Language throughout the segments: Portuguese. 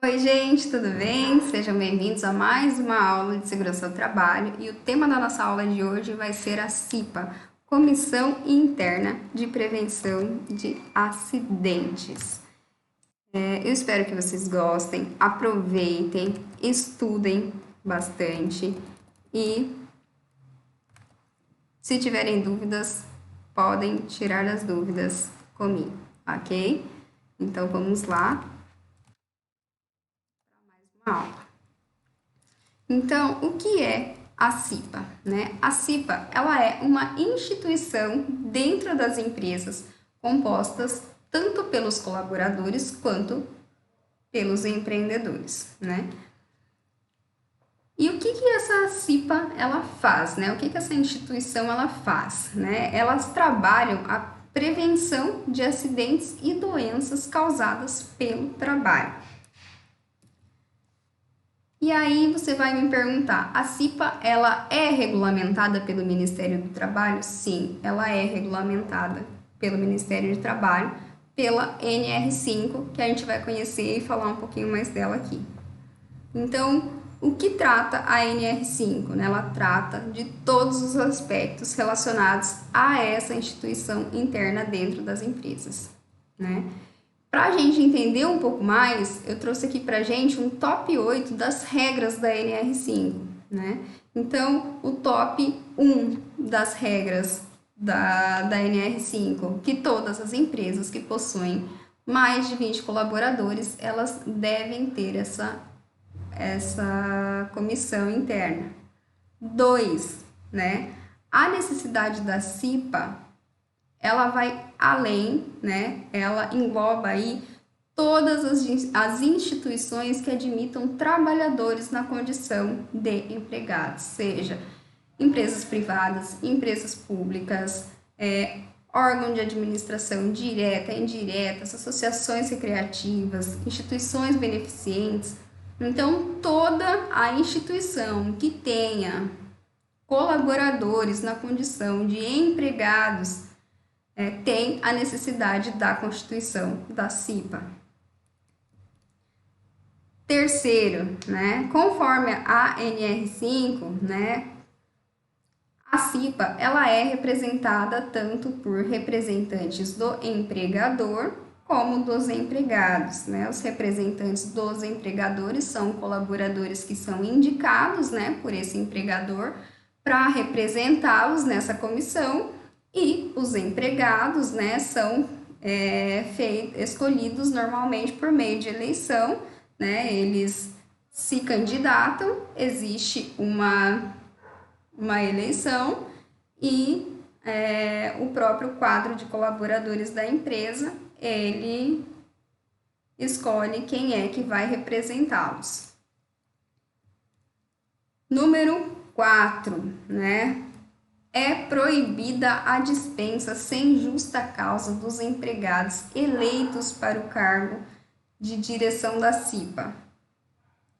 Oi, gente, tudo bem? Sejam bem-vindos a mais uma aula de segurança do trabalho e o tema da nossa aula de hoje vai ser a CIPA, Comissão Interna de Prevenção de Acidentes. Eu espero que vocês gostem, aproveitem, estudem bastante e, se tiverem dúvidas, podem tirar as dúvidas comigo, ok? Então vamos lá, uma aula. Então, o que é a CIPA, né? A CIPA, ela é uma instituição dentro das empresas compostas tanto pelos colaboradores quanto pelos empreendedores, né? E o que essa CIPA ela faz, né? O que essa instituição ela faz, né? Elas trabalham a prevenção de acidentes e doenças causadas pelo trabalho. E aí você vai me perguntar, a CIPA ela é regulamentada pelo Ministério do Trabalho? Sim, ela é regulamentada pelo Ministério do Trabalho, pela NR5, que a gente vai conhecer e falar um pouquinho mais dela aqui. Então, o que trata a NR5? Né? Ela trata de todos os aspectos relacionados a essa instituição interna dentro das empresas, né? Para a gente entender um pouco mais, eu trouxe aqui para a gente um top 8 das regras da NR5, né? Então, o top 1 das regras da NR5, que todas as empresas que possuem mais de 20 colaboradores, elas devem ter essa comissão interna. 2, né? A necessidade da CIPA ela vai além, né? Ela engloba aí todas as instituições que admitam trabalhadores na condição de empregados, seja empresas privadas, empresas públicas, órgão de administração direta, indiretas, associações recreativas, instituições beneficentes. Então, toda a instituição que tenha colaboradores na condição de empregados tem a necessidade da constituição da CIPA. Terceiro, né, conforme a NR5, né, a CIPA ela é representada tanto por representantes do empregador como dos empregados, né? Os representantes dos empregadores são colaboradores que são indicados, né, por esse empregador para representá-los nessa comissão e os empregados, né, são escolhidos normalmente por meio de eleição, né? Eles se candidatam, existe uma eleição e o próprio quadro de colaboradores da empresa, ele escolhe quem é que vai representá-los. Número 4, né? É proibida a dispensa sem justa causa dos empregados eleitos para o cargo de direção da CIPA,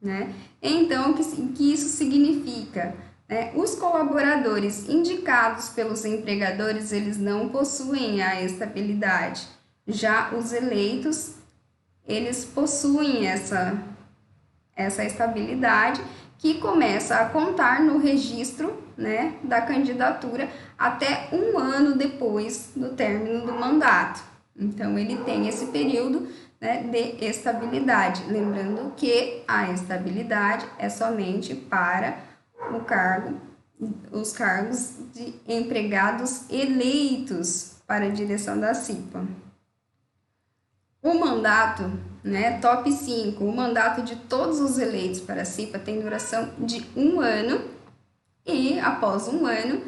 né? Então, o que isso significa? Os colaboradores indicados pelos empregadores, eles não possuem a estabilidade. Já os eleitos, eles possuem essa estabilidade que começa a contar no registro, né, da candidatura até um ano depois do término do mandato. Então, ele tem esse período, né, de estabilidade. Lembrando que a estabilidade é somente para os cargos de empregados eleitos para a direção da CIPA. O mandato, né, top 5, o mandato de todos os eleitos para a CIPA tem duração de um ano e, após um ano,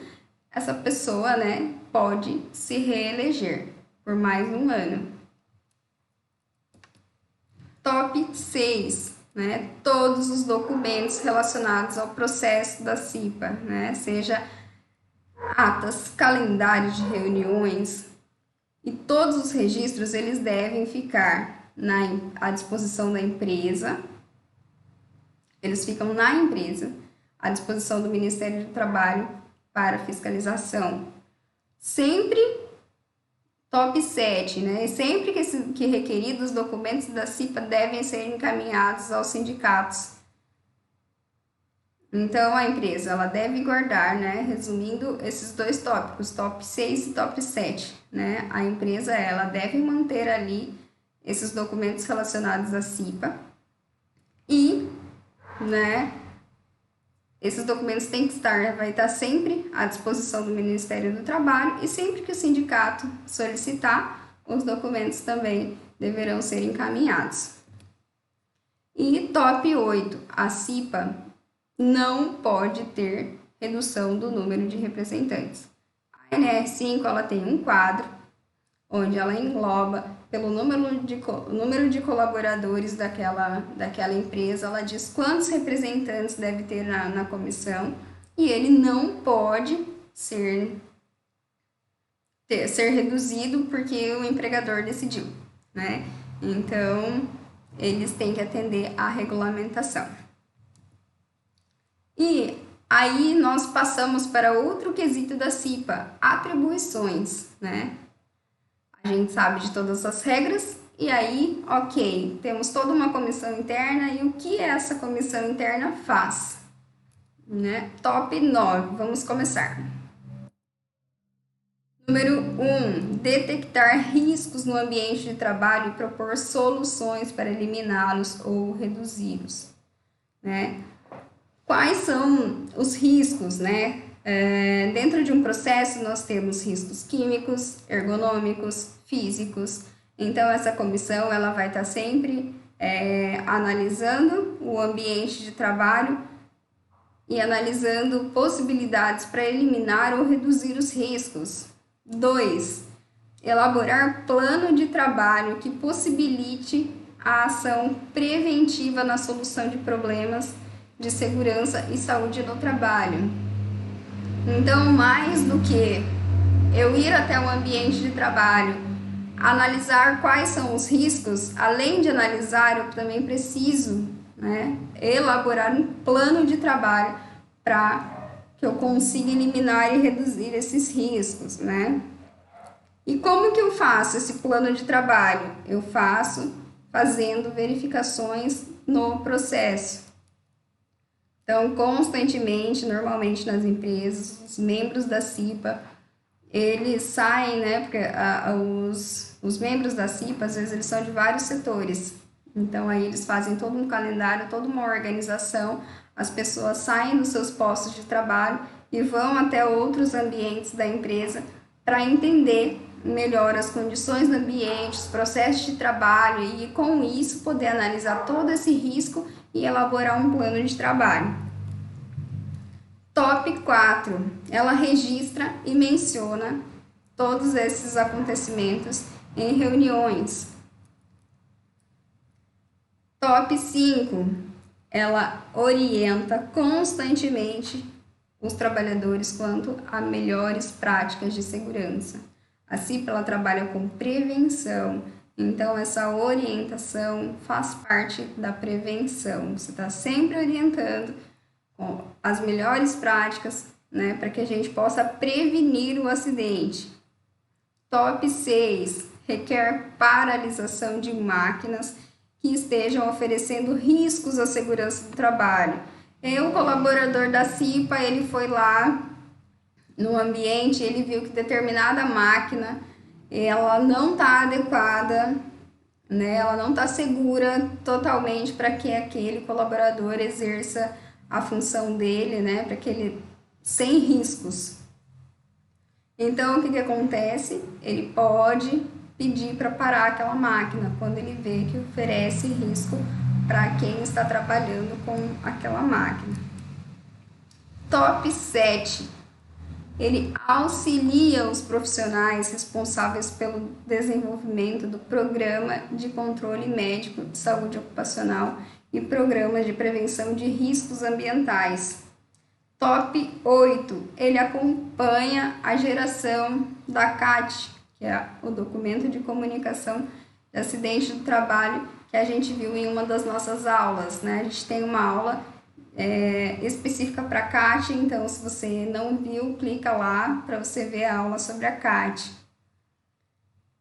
essa pessoa, né, pode se reeleger por mais um ano. Top 6, né, todos os documentos relacionados ao processo da CIPA, né, seja atas, calendários de reuniões, e todos os registros eles devem ficar à disposição da empresa, eles ficam na empresa, à disposição do Ministério do Trabalho para fiscalização. Sempre Top 7, né? Sempre que requeridos, os documentos da CIPA devem ser encaminhados aos sindicatos. Então, a empresa ela deve guardar, né? Resumindo esses dois tópicos, top 6 e top 7, né? A empresa ela deve manter ali esses documentos relacionados à CIPA e, né? Esses documentos têm que vai estar sempre à disposição do Ministério do Trabalho e sempre que o sindicato solicitar, os documentos também deverão ser encaminhados. E top 8, a CIPA não pode ter redução do número de representantes. A NR5 ela tem um quadro onde ela engloba pelo número de colaboradores daquela empresa, ela diz quantos representantes deve ter na comissão e ele não pode ser reduzido porque o empregador decidiu, né? Então, eles têm que atender à regulamentação. E aí nós passamos para outro quesito da CIPA, atribuições, né? A gente sabe de todas as regras e aí, ok, temos toda uma comissão interna e o que essa comissão interna faz? Né? Top 9, vamos começar. Número 1, detectar riscos no ambiente de trabalho e propor soluções para eliminá-los ou reduzi-los, né? Quais são os riscos, né? Dentro de um processo nós temos riscos químicos, ergonômicos, físicos. Então essa comissão ela vai estar sempre analisando o ambiente de trabalho e analisando possibilidades para eliminar ou reduzir os riscos. 2. Elaborar plano de trabalho que possibilite a ação preventiva na solução de problemas de segurança e saúde no trabalho. Então, mais do que eu ir até o ambiente de trabalho, analisar quais são os riscos, além de analisar, eu também preciso, né, elaborar um plano de trabalho para que eu consiga eliminar e reduzir esses riscos, né? E como que eu faço esse plano de trabalho? Eu faço fazendo verificações no processo. Então, constantemente, normalmente nas empresas, os membros da CIPA, eles saem, né, porque os membros da CIPA, às vezes, eles são de vários setores. Então, aí eles fazem todo um calendário, toda uma organização, as pessoas saem dos seus postos de trabalho e vão até outros ambientes da empresa para entender melhor as condições do ambiente, os processos de trabalho e, com isso, poder analisar todo esse risco e elaborar um plano de trabalho. Top 4. Ela registra e menciona todos esses acontecimentos em reuniões. Top 5. Ela orienta constantemente os trabalhadores quanto a melhores práticas de segurança. A CIPA ela trabalha com prevenção. Então, essa orientação faz parte da prevenção. Você está sempre orientando com as melhores práticas, né, para que a gente possa prevenir o acidente. Top 6. Requer paralisação de máquinas que estejam oferecendo riscos à segurança do trabalho. E o colaborador da CIPA, ele foi lá no ambiente, ele viu que determinada máquina ela não está adequada, né? Ela não está segura totalmente para que aquele colaborador exerça a função dele, né? Para que ele sem riscos. Então, o que acontece? Ele pode pedir para parar aquela máquina quando ele vê que oferece risco para quem está trabalhando com aquela máquina. Top 7. Ele auxilia os profissionais responsáveis pelo desenvolvimento do Programa de Controle Médico de Saúde Ocupacional e Programas de Prevenção de Riscos Ambientais. Top 8. Ele acompanha a geração da CAT, que é o documento de comunicação de acidente do trabalho, que a gente viu em uma das nossas aulas, né? A gente tem uma aula específica para a CAT, então se você não viu, clica lá para você ver a aula sobre a CAT.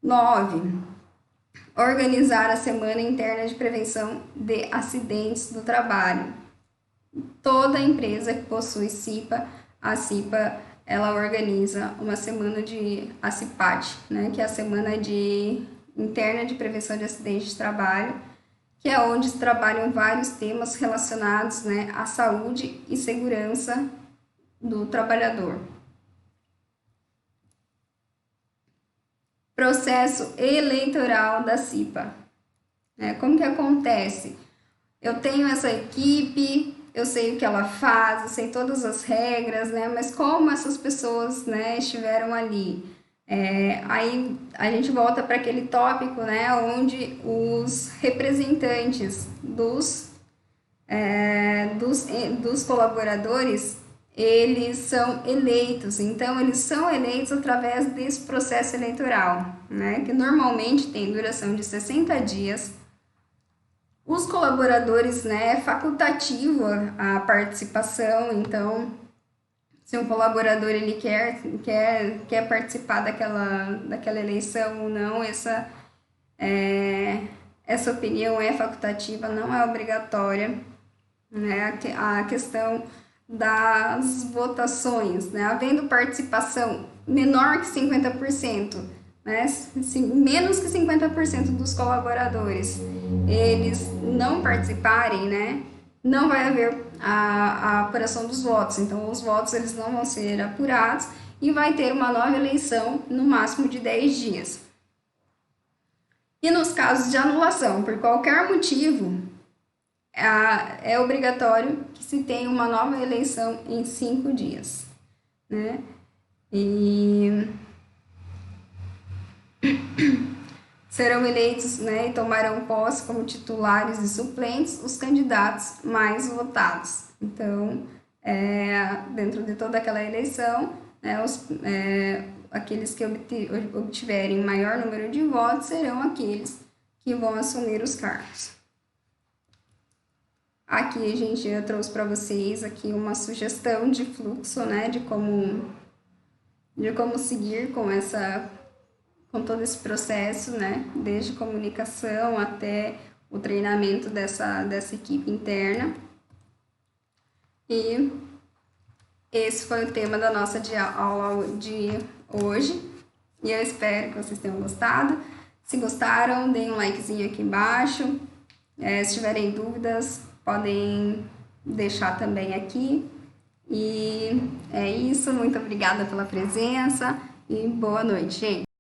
9. Organizar a Semana Interna de Prevenção de Acidentes do Trabalho. Toda empresa que possui CIPA, a CIPA, ela organiza uma semana a CIPAT, né, que é a Semana Interna de Prevenção de Acidentes de Trabalho, que é onde se trabalham vários temas relacionados, né, à saúde e segurança do trabalhador. Processo eleitoral da CIPA. Como que acontece? Eu tenho essa equipe, eu sei o que ela faz, eu sei todas as regras, né? Mas como essas pessoas, né, estiveram ali? Aí a gente volta para aquele tópico, né, onde os representantes dos colaboradores, eles são eleitos. Então, eles são eleitos através desse processo eleitoral, né, que normalmente tem duração de 60 dias. Os colaboradores, né, é facultativo a participação, então, se um colaborador ele quer participar daquela eleição ou não, essa opinião é facultativa, não é obrigatória, né? A questão das votações, né? Havendo participação menor que 50%, né? Menos que 50% dos colaboradores eles não participarem, né? Não vai haver a apuração dos votos. Então, os votos eles não vão ser apurados e vai ter uma nova eleição no máximo de 10 dias. E nos casos de anulação, por qualquer motivo, é obrigatório que se tenha uma nova eleição em 5 dias, né? E serão eleitos, né, e tomarão posse como titulares e suplentes os candidatos mais votados. Então, dentro de toda aquela eleição, né, aqueles que obtiverem maior número de votos serão aqueles que vão assumir os cargos. Aqui, gente, eu trouxe para vocês aqui uma sugestão de fluxo, né, de como seguir com todo esse processo, né, desde comunicação até o treinamento dessa equipe interna. E esse foi o tema da nossa aula de hoje, e eu espero que vocês tenham gostado. Se gostaram, deem um likezinho aqui embaixo. Se tiverem dúvidas, podem deixar também aqui. E é isso, muito obrigada pela presença e boa noite, gente.